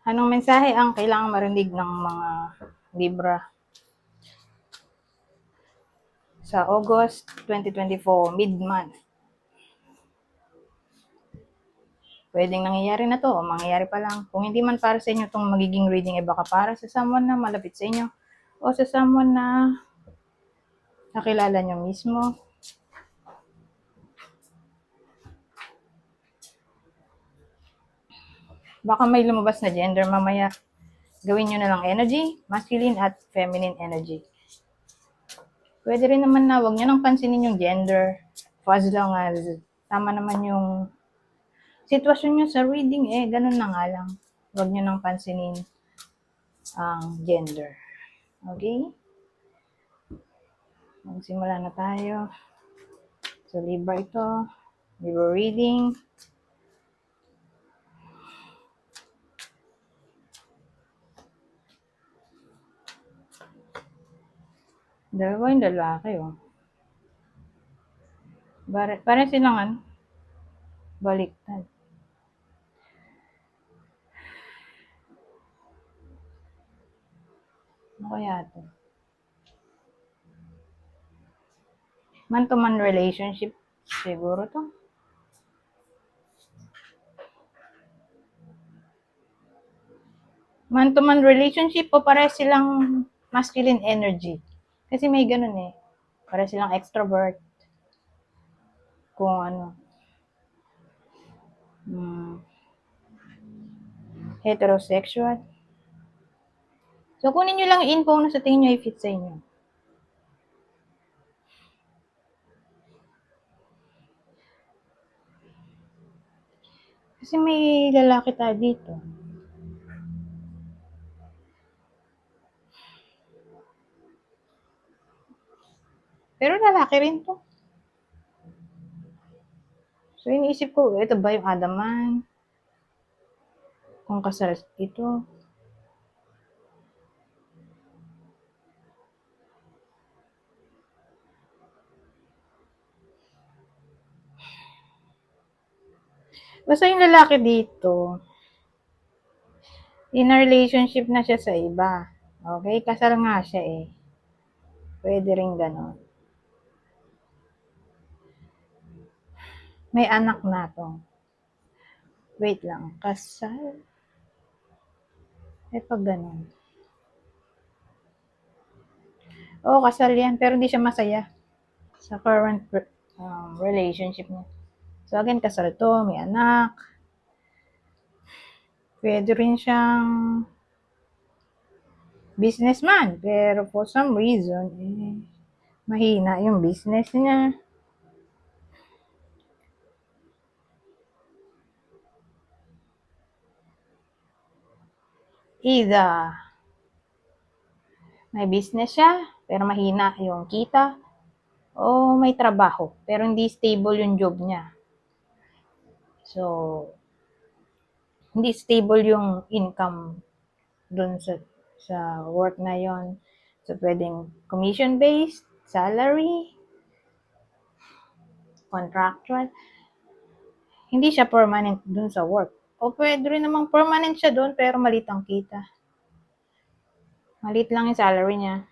Anong mensahe ang kailangang marinig ng mga Libra sa August 2024, mid-month? Pwedeng nangyayari na to o mangyayari pa lang. Kung hindi man para sa inyo itong magiging reading, baka para sa someone na malapit sa inyo o sa someone na nakilala nyo mismo. Baka may lumabas na gender mamaya. Gawin nyo na lang energy, masculine at feminine energy. Pwede rin naman na huwag nyo nang pansinin yung gender as long as tama naman yung sitwasyon nyo sa reading, ganun na nga lang. Huwag nyo nang pansinin ang gender. Okay? Magsimula na tayo. So, Libra ito. Libra reading. Dalawa yung lalaki, oh. Para silang baliktad. Ano kaya ito? Man-to-man relationship siguro to. Man-to-man relationship o para silang masculine energy. Kasi may ganun eh. Para silang extrovert. Kung ano. Heterosexual. So, kunin nyo lang info na sa tingin nyo i-fit sa inyo. Kasi may lalaki tayo dito. Pero lalaki rin to. So, iniisip ko, ito ba yung Adaman? Kung kasal ito. Basta yung lalaki dito, in a relationship na siya sa iba. Okay? Kasal nga siya eh. Pwede rin ganon. May anak na to. Wait lang. Kasal? Pag ganon. Oo, kasal yan. Pero hindi siya masaya sa current relationship niya. So, again, kasal to. May anak. Pwede rin siyang businessman. Pero for some reason, mahina yung business niya. Either may business siya, pero mahina yung kita, o may trabaho, pero hindi stable yung job niya. So, hindi stable yung income dun sa work na yon. So, pwedeng commission-based, salary, contractual. Hindi siya permanent dun sa work. O pwede rin namang permanent siya dun, pero malit ang kita. Malit lang yung salary niya.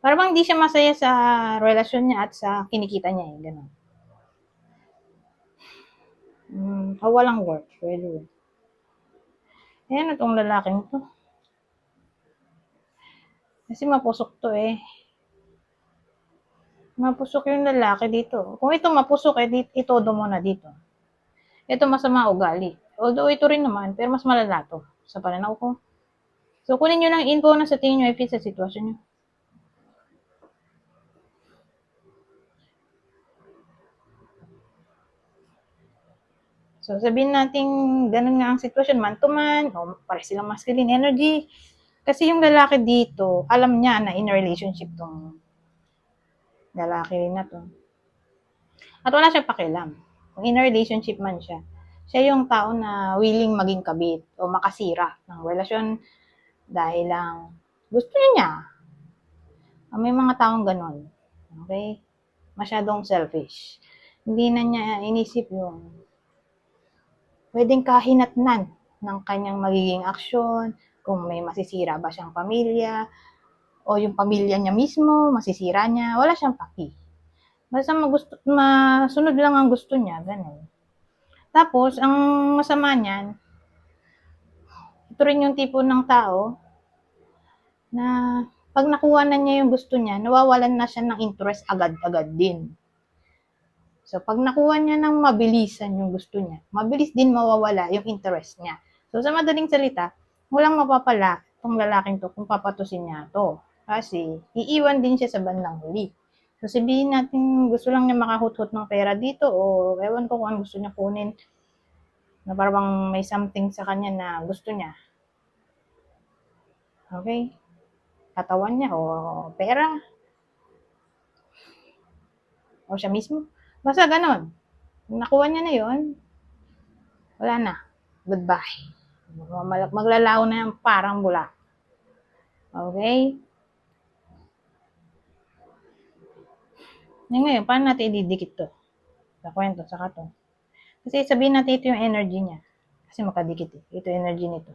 Para bang hindi siya masaya sa relasyon niya at sa kinikita niya, gano'n. O walang work, pwede rin. Ayan itong lalaking to. Kasi mapusok to eh. Mapusok yung lalaki dito. Kung ito mapusok, itodo mo na dito. Ito masama ugali. Although ito rin naman, pero mas malala to sa pananaw ko. So, kunin nyo lang info na sa tingin nyo i-fit sa sitwasyon nyo. So, sabihin natin, ganun nga ang sitwasyon, man to man, o pare silang masculine energy. Kasi yung lalaki dito, alam niya na in a relationship tong lalaki rin na to. At wala siyang pakialam. Kung in a relationship man siya, siya yung tao na willing maging kabit o makasira ng relasyon dahil lang gusto niya. May mga taong ganon. Okay? Masyadong selfish. Hindi na niya inisip yung pwedeng kahinatnan ng kanyang magiging aksyon, kung may masisira ba siyang pamilya, o yung pamilya niya mismo, masisira niya, wala siyang paki. Basta masunod lang ang gusto niya, ganun. Tapos, ang masama niyan, ito rin yung tipo ng tao na pag nakuha na niya yung gusto niya, nawawalan na siya ng interest agad-agad din. So, pag nakuha niya ng mabilisan yung gusto niya, mabilis din mawawala yung interest niya. So, sa madaling salita, walang mapapala itong lalaking to kung papatusin niya to. Kasi, iiwan din siya sa bandang huli. So, sabihin natin gusto lang niya makahuthot ng pera dito o ewan ko kung ano gusto niya kunin na parang may something sa kanya na gusto niya. Okay? Katawan niya o pera o siya mismo. Basta ganon. Nakuha niya na yon, wala na. Goodbye. Maglalaho na yan parang bula. Okay? Ngayon, paano natin ididikit to? Sa kwento, sa kato. Kasi sabihin natin ito yung energy niya. Kasi makadikit eh. Ito yung energy nito.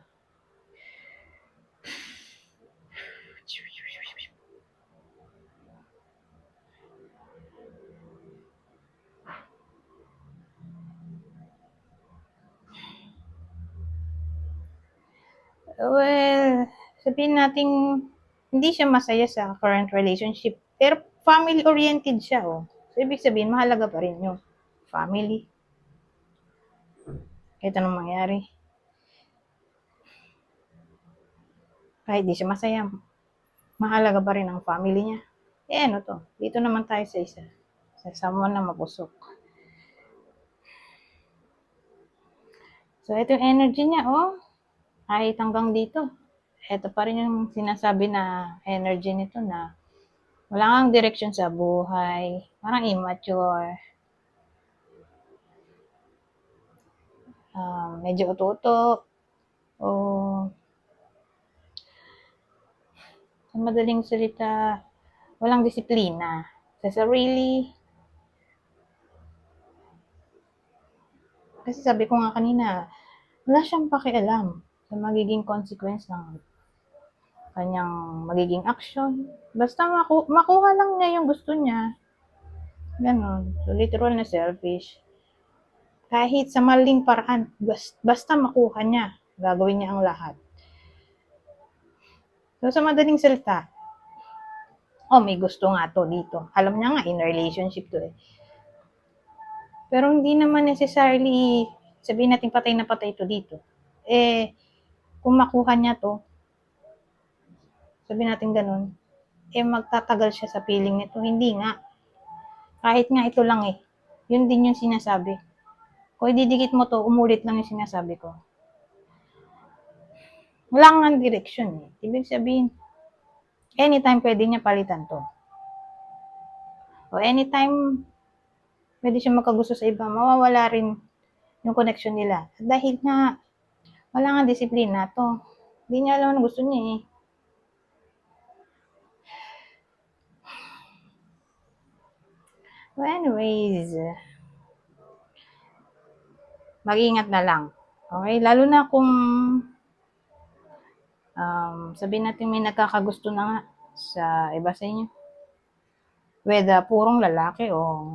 Well, sabihin natin hindi siya masaya sa current relationship. Pero family-oriented siya, oh. So, ibig sabihin, mahalaga pa rin yung family. Kahit anong mangyari. Kahit di siya masaya, mahalaga pa rin ang family niya. Eh, ano to? Dito naman tayo sa isa. Sa someone na mapusok. So, ito yung energy niya, oh. Kahit hanggang dito. Ito pa rin yung sinasabi na energy nito na wala kang direction sa buhay. Parang immature. Medyo uto-uto. O sa madaling salita, walang disiplina sa sarili. Kasi sabi ko nga kanina, wala siyang pakialam sa magiging consequence ng kanyang magiging action. Basta makuha lang niya yung gusto niya. Ganon. So, literal na selfish. Kahit sa maling paraan, basta makuha niya, gagawin niya ang lahat. So, sa madaling salita, may gusto nga to dito. Alam niya nga, in relationship to eh. Pero hindi naman necessarily, sabihin natin patay na patay to dito. Kung makuha niya to, sabihin natin ganun, magtatagal siya sa feeling nito. Hindi nga. Kahit nga ito lang eh. Yun din yung sinasabi. Kung ididikit mo to, umulit lang yung sinasabi ko. Wala nga direction eh. Ibig sabihin, anytime pwede niya palitan to. O anytime pwede siya magkagusto sa iba, mawawala rin yung connection nila. Dahil nga, wala nga disiplina to. Hindi niya alam ano gusto niya eh. Well, anyways, mag-ingat na lang. Okay? Lalo na kung sabihin natin may nagkakagusto na nga sa iba sa inyo. Whether purong lalaki o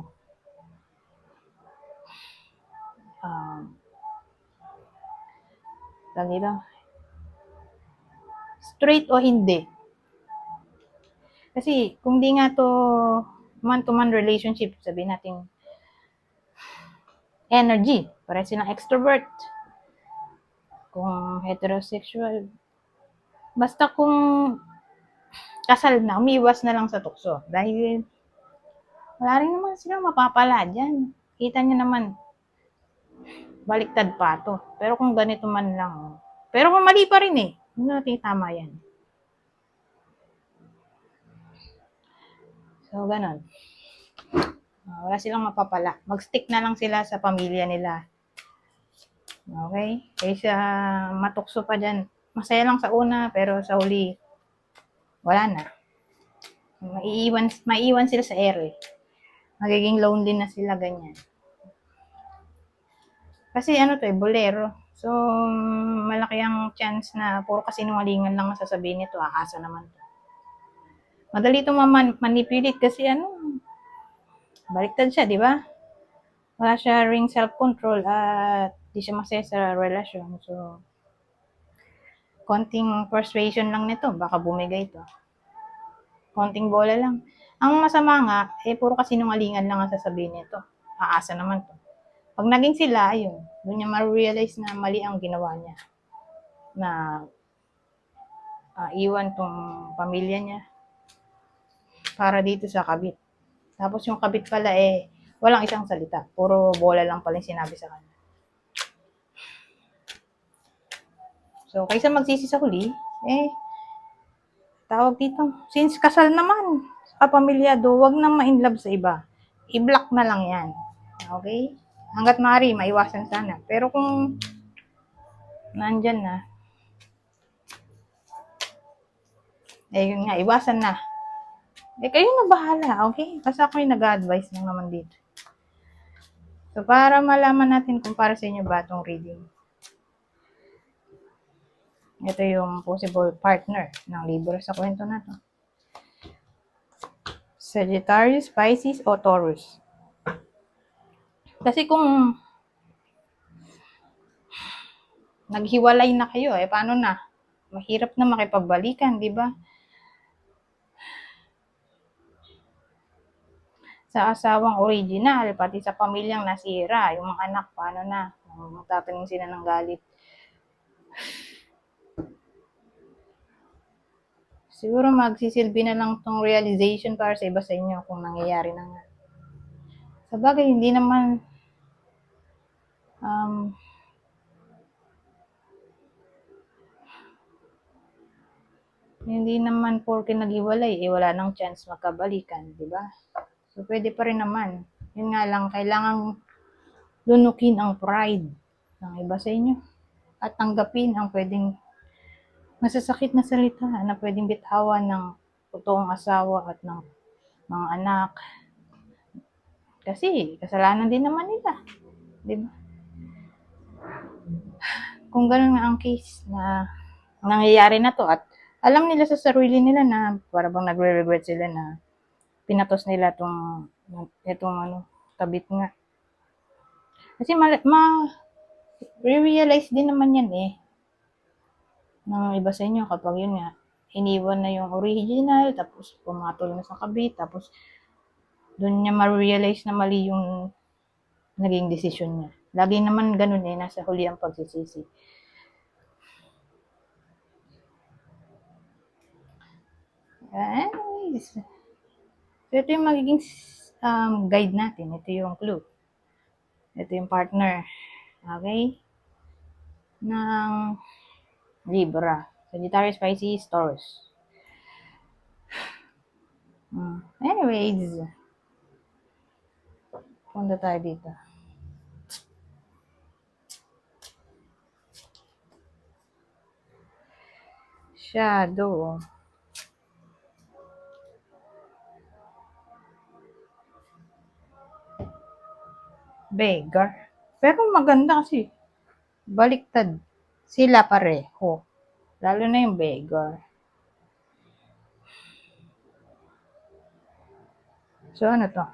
straight o hindi. Kasi kung di nga to man-to-man relationship, sabihin natin energy, parang silang extrovert. Kung heterosexual, basta kung kasal na, umiwas na lang sa tukso. Dahil wala rin naman silang mapapala dyan. Kita nyo naman, baliktad pa to. Pero kung ganito man lang, pero kung mali pa rin eh, hindi natin tama yan. So, ganun. Wala silang mapapala. Mag-stick na lang sila sa pamilya nila. Okay? Kaysa matukso pa dyan. Masaya lang sa una, pero sa huli, wala na. Maiiwan sila sa air eh. Magiging lonely na sila ganyan. Kasi ano to eh, bolero. So, malaki ang chance na puro kasinungalingan lang ang sasabihin nito, aasa naman to. Madali itong manipulate kasi baliktad siya, di ba? Wala siya ring self-control at di siya masaya sa relasyon. So, konting persuasion lang nito, baka bumigay to. Konting bola lang. Ang masama nga, puro kasinungalingan lang ang sasabihin nito. Aasa naman to. Pag naging sila, ayun, doon niya ma-realize na mali ang ginawa niya. Na iwan tong pamilya niya para dito sa kabit. Tapos yung kabit pala walang isang salita. Puro bola lang pala yung sinabi sa kanya. So, kaysa magsisi sa huli, tawag dito, since kasal naman, kapamilyado, wag nang ma-inlove sa iba. I-block na lang yan. Okay? Hanggat maaari, maiwasan sana. Pero kung nandyan na, yun nga, iwasan na. Kayo na bahala, okay? Kasi ako yung nag-advise lang naman dito. So, para malaman natin kung para sa inyo ba itong reading. Ito yung possible partner ng libro sa kwento na to. Sagittarius, Pisces, o Taurus. Kasi kung naghiwalay na kayo, paano na? Mahirap na makipagbalikan, di ba? Sa asawang original, pati sa pamilyang nasira, yung mga anak, paano na? Magtatanim sila ng galit. Siguro magsisilbi na lang tong realization para sa iba sa inyo kung nangyayari na nga. Sa bagay, hindi naman porke naghiwalay, wala nang chance magkabalikan, di ba? So, pwede pa rin naman. Yun nga lang, kailangang lunukin ang pride ng iba sa inyo at tanggapin ang pwedeng masasakit na salita na pwedeng bitawan ng totoong asawa at ng mga anak. Kasi, kasalanan din naman nila. Di ba? Kung ganun nga ang case na nangyayari na to at alam nila sa sarili nila na para bang nagre-regret sila na pinatos nila itong kabit nga. Kasi realize din naman yan ng iba sa inyo kapag yun nga, iniwan na yung original, tapos pumatol na sa kabit, tapos doon niya ma-realize na mali yung naging desisyon niya. Lagi naman ganun nasa huli ang pagsisisi. Anyways, so ito yung magiging guide natin. Ito yung clue. Ito yung partner. Okay? Ng Libra. Sagittarius, Pisces, Taurus. Anyways, punta tayo dito. Shadow. Beggar. Pero maganda kasi. Baliktad. Sila pareho. Lalo na yung beggar. So, ano to?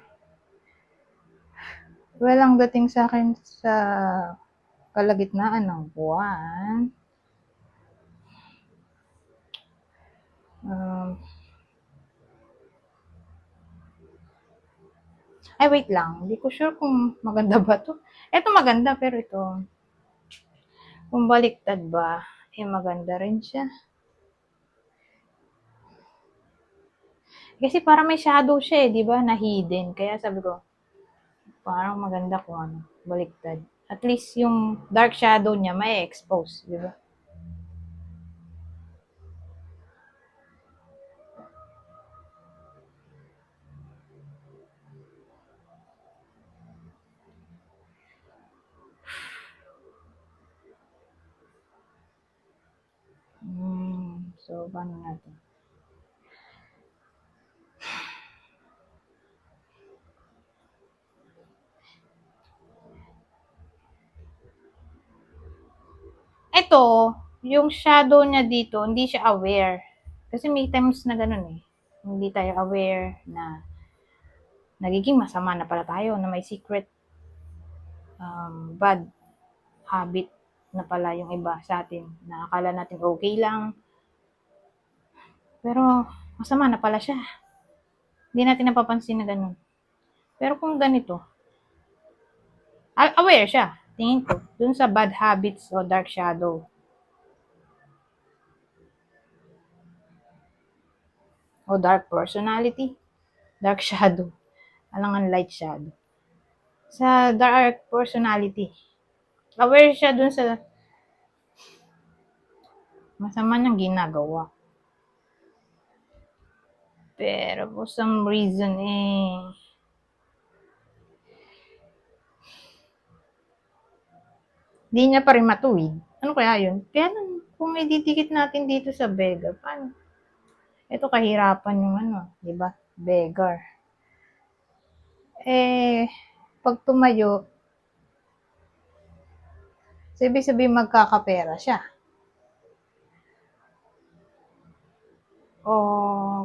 Well, ang dating sa akin sa kalagitnaan ng buwan, ay, wait lang. Hindi ko sure kung maganda ba to. Ito maganda, pero ito, kung baliktad ba, maganda rin siya. Kasi para may shadow siya di ba, na hidden. Kaya sabi ko, parang maganda kung baliktad. At least yung dark shadow niya may expose, di ba? So, paano natin? Ito, yung shadow niya dito, hindi siya aware. Kasi may times na ganun eh. Hindi tayo aware na nagiging masama na pala tayo, na may secret bad habit na pala yung iba sa atin, na akala natin okay lang, pero masama na pala siya. Hindi natin napapansin na ganun. Pero kung ganito, aware siya, tingin ko, dun sa bad habits o dark shadow. O dark personality, dark shadow, alangan light shadow. Sa dark personality, aware siya dun sa masama niyang ginagawa. Pero for some reason hindi niya pa rin matuwid. Ano kaya yun? Kaya kung ididikit natin dito sa beggar, paano? Ito kahirapan yung ano, di ba? Beggar. Pag tumayo, sabi magkakapera siya.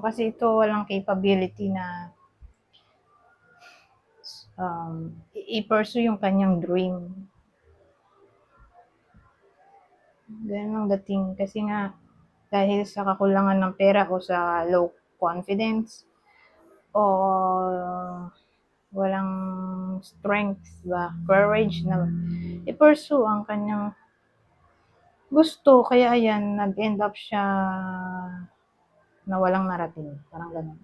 Kasi ito walang capability na i-pursue yung kanyang dream. Ganun ang dating. Kasi nga, dahil sa kakulangan ng pera o sa low confidence o walang strength ba, courage na i-pursue ang kanyang gusto. Kaya ayan, nag-end up siya na walang narating. Parang ganun.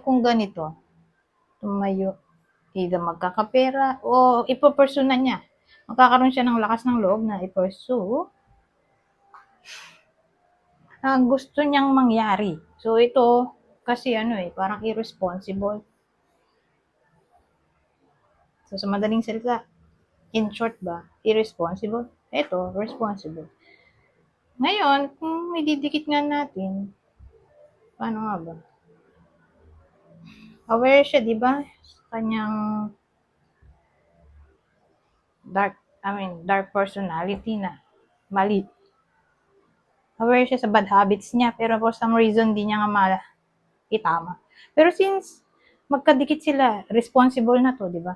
Kung ganito, tumayo, either magkakapera o ipopursue na niya. Magkakaroon siya ng lakas ng loob na i-pursue ang gusto niyang mangyari. So ito, kasi parang irresponsible. So sa madaling salita, in short ba, irresponsible? Ito, responsible. Ngayon, kung ididikit nga natin, paano nga ba? Aware siya, di ba? Sa kanyang dark personality na mali. Aware siya sa bad habits niya, pero for some reason, di niya nga itama. Pero since magkadikit sila, responsible na to, di ba?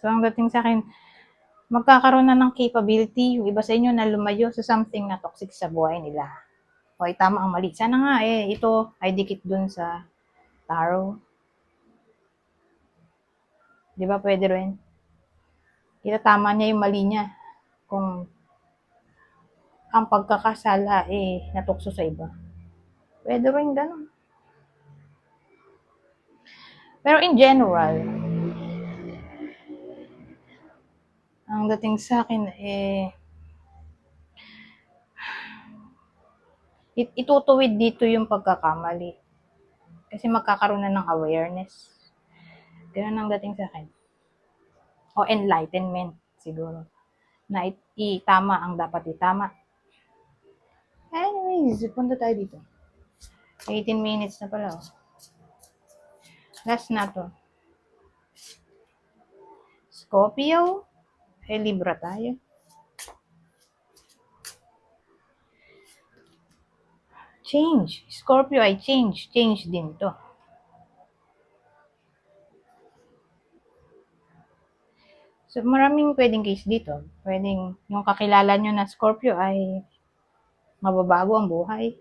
So, ang dating sa akin, magkakaroon na ng capability yung iba sa inyo na lumayo sa something na toxic sa buhay nila. O, tama ang mali. Sana nga, ito ay dikit dun sa tarot. Di ba, pwede rin? Itatama niya yung mali niya kung ang pagkakasala natukso sa iba. Pwede rin ganun. Pero in general, ang dating sa akin itutuwid dito yung pagkakamali. Kasi magkakaroon na ng awareness. Ganun ang dating sa akin. O enlightenment, siguro. Na itama ang dapat itama. Anyways, punta tayo dito. 18 minutes na pala. Last na to. Scorpio. Libra tayo. Change. Scorpio ay change. Change din to. So, maraming pwedeng case dito. Pwedeng yung kakilala nyo na Scorpio ay mababago ang buhay.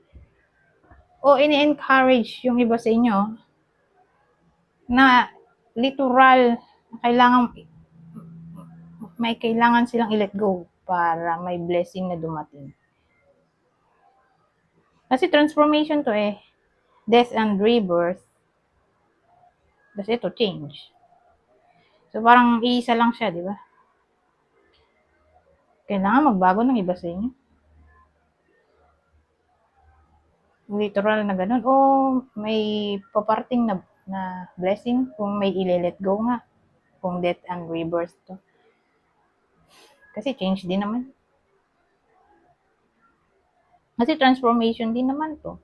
O ini-encourage yung iba sa inyo na literal kailangan silang i-let go para may blessing na dumating. Kasi transformation to death and rebirth. Kasi ito, change. So, parang iisa lang siya, di ba? Kailangan magbago ng iba sa inyo. Literal na ganun. O may paparting na blessing kung may i-let go nga. Kung death and rebirth to. Kasi change din naman. Kasi transformation din naman to.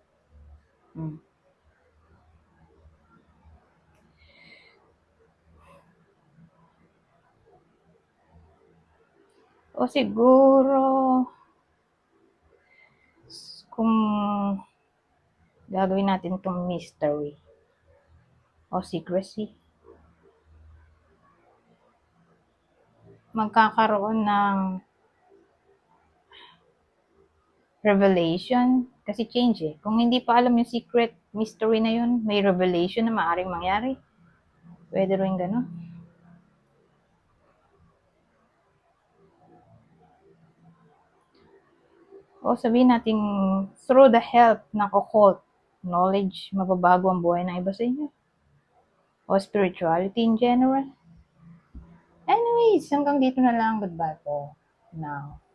O siguro, kung gagawin natin itong mystery o secrecy, magkakaroon ng revelation, kasi change eh. Kung hindi pa alam yung secret mystery na yun, may revelation na maaaring mangyari. Pwede rin gano'n. O sabihin natin, through the help ng occult knowledge, mababago ang buhay ng iba sa inyo. O spirituality in general. Anyways, hanggang dito na lang. Goodbye po. Now.